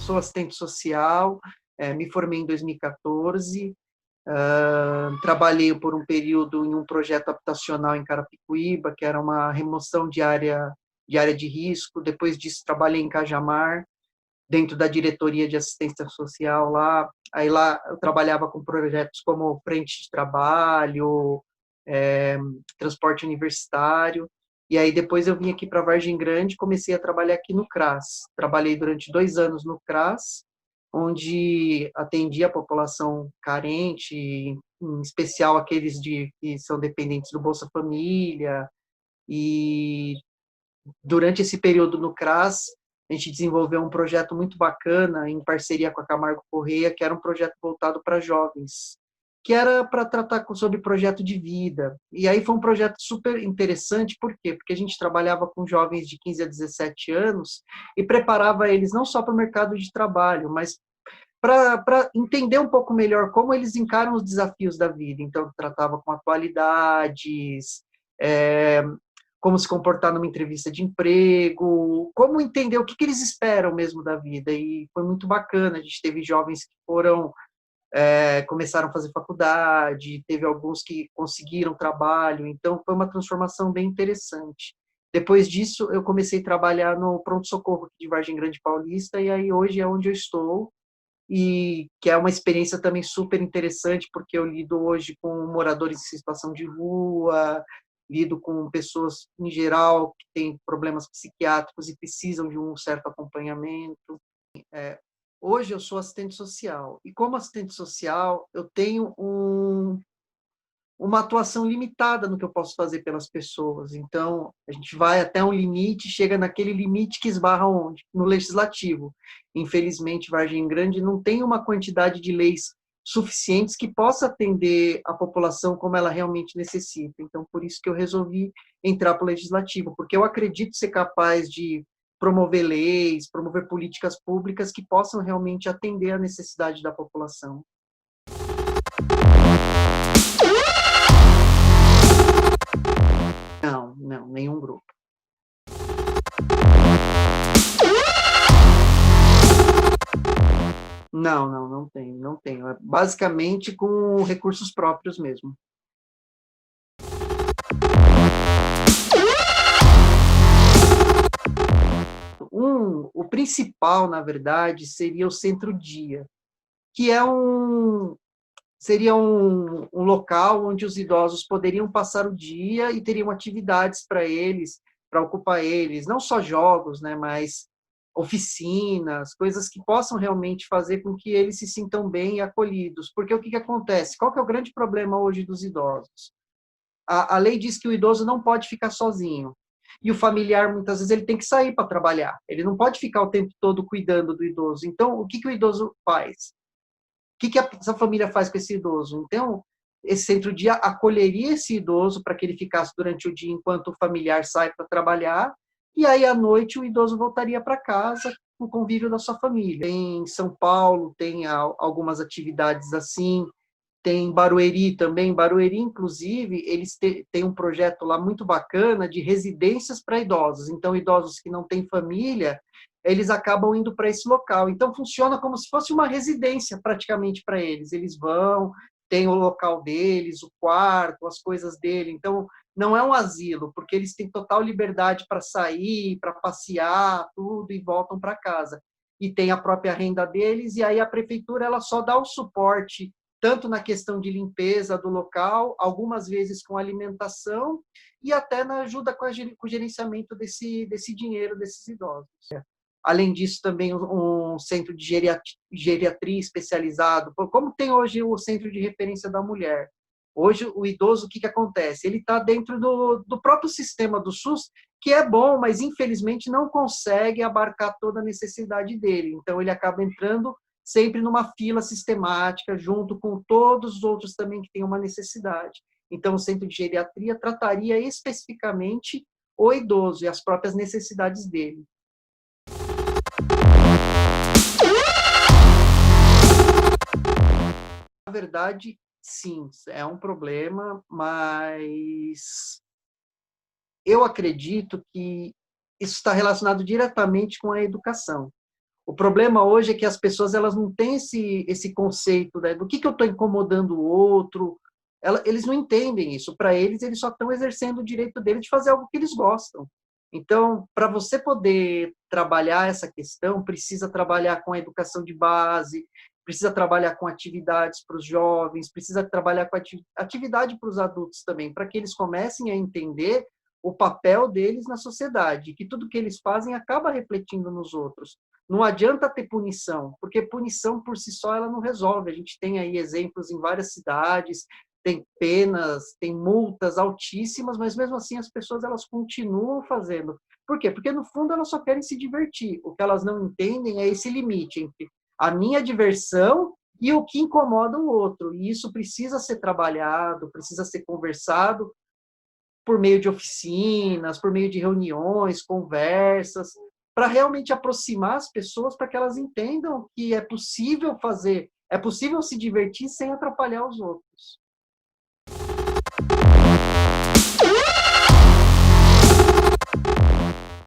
sou assistente social, me formei em 2014, trabalhei por um período em um projeto habitacional em Carapicuíba, que era uma remoção de área de risco. Depois disso, trabalhei em Cajamar, dentro da diretoria de assistência social lá. Aí lá eu trabalhava com projetos como frente de trabalho, transporte universitário. E aí depois eu vim aqui para Vargem Grande e comecei a trabalhar aqui no CRAS. Trabalhei durante 2 anos no CRAS, onde atendia a população carente, em especial aqueles que são dependentes do Bolsa Família. E durante esse período no CRAS, a gente desenvolveu um projeto muito bacana, em parceria com a Camargo Corrêa, que era um projeto voltado para jovens, que era para tratar sobre projeto de vida. E aí foi um projeto super interessante, por quê? Porque a gente trabalhava com jovens de 15 a 17 anos e preparava eles não só para o mercado de trabalho, mas para entender um pouco melhor como eles encaram os desafios da vida. Então, tratava com atualidades, como se comportar numa entrevista de emprego, como entender o que eles esperam mesmo da vida. E foi muito bacana. A gente teve jovens que começaram a fazer faculdade, teve alguns que conseguiram trabalho, então foi uma transformação bem interessante. Depois disso, eu comecei a trabalhar no pronto-socorro de Vargem Grande Paulista, e aí hoje é onde eu estou, e que é uma experiência também super interessante, porque eu lido hoje com moradores em situação de rua, lido com pessoas, em geral, que têm problemas psiquiátricos e precisam de um certo acompanhamento. Hoje eu sou assistente social, e como assistente social, eu tenho uma atuação limitada no que eu posso fazer pelas pessoas. Então, a gente vai até um limite, chega naquele limite que esbarra onde? No legislativo. Infelizmente, Vargem Grande não tem uma quantidade de leis suficientes que possa atender a população como ela realmente necessita. Então, por isso que eu resolvi entrar para o legislativo, porque eu acredito ser capaz de promover leis, promover políticas públicas que possam realmente atender a necessidade da população. Não, não, nenhum grupo. Não, não, não tenho, não tenho. É basicamente com recursos próprios mesmo. O principal, na verdade, seria o centro-dia, que seria um local onde os idosos poderiam passar o dia e teriam atividades para eles, para ocupar eles, não só jogos, né, mas oficinas, coisas que possam realmente fazer com que eles se sintam bem e acolhidos. Porque o que acontece? Qual que é o grande problema hoje dos idosos? A lei diz que o idoso não pode ficar sozinho. E o familiar, muitas vezes, ele tem que sair para trabalhar. Ele não pode ficar o tempo todo cuidando do idoso. Então, o que o idoso faz? O que essa família faz com esse idoso? Então, esse centro-dia acolheria esse idoso para que ele ficasse durante o dia enquanto o familiar sai para trabalhar, e aí à noite o idoso voltaria para casa com o convívio da sua família. Em São Paulo tem algumas atividades assim, tem Barueri também. Barueri, inclusive, eles têm um projeto lá muito bacana de residências para idosos. Então, idosos que não têm família, eles acabam indo para esse local. Então, funciona como se fosse uma residência, praticamente, para eles. Eles vão, tem o local deles, o quarto, as coisas dele. Então, não é um asilo, porque eles têm total liberdade para sair, para passear, tudo, e voltam para casa. E tem a própria renda deles, e aí a prefeitura ela só dá o suporte tanto na questão de limpeza do local, algumas vezes com alimentação, e até na ajuda com o gerenciamento desse dinheiro desses idosos. Além disso, também um centro de geriatria especializado, como tem hoje o Centro de Referência da Mulher. Hoje, o idoso, o que acontece? Ele está dentro do próprio sistema do SUS, que é bom, mas infelizmente não consegue abarcar toda a necessidade dele. Então, ele acaba entrando sempre numa fila sistemática, junto com todos os outros também que têm uma necessidade. Então, o centro de geriatria trataria especificamente o idoso e as próprias necessidades dele. Na verdade, sim, é um problema, mas eu acredito que isso está relacionado diretamente com a educação. O problema hoje é que as pessoas elas não têm esse conceito, né, do que eu estou incomodando o outro. Eles não entendem isso. Para eles só estão exercendo o direito deles de fazer algo que eles gostam. Então, para você poder trabalhar essa questão, precisa trabalhar com a educação de base, precisa trabalhar com atividades para os jovens, precisa trabalhar com atividade para os adultos também, para que eles comecem a entender o papel deles na sociedade, que tudo que eles fazem acaba refletindo nos outros. Não adianta ter punição, porque punição por si só ela não resolve. A gente tem aí exemplos em várias cidades, tem penas, tem multas altíssimas, mas mesmo assim as pessoas elas continuam fazendo. Por quê? Porque no fundo elas só querem se divertir. O que elas não entendem é esse limite entre a minha diversão e o que incomoda o outro. E isso precisa ser trabalhado, precisa ser conversado por meio de oficinas, por meio de reuniões, conversas, para realmente aproximar as pessoas para que elas entendam que é possível fazer, é possível se divertir sem atrapalhar os outros.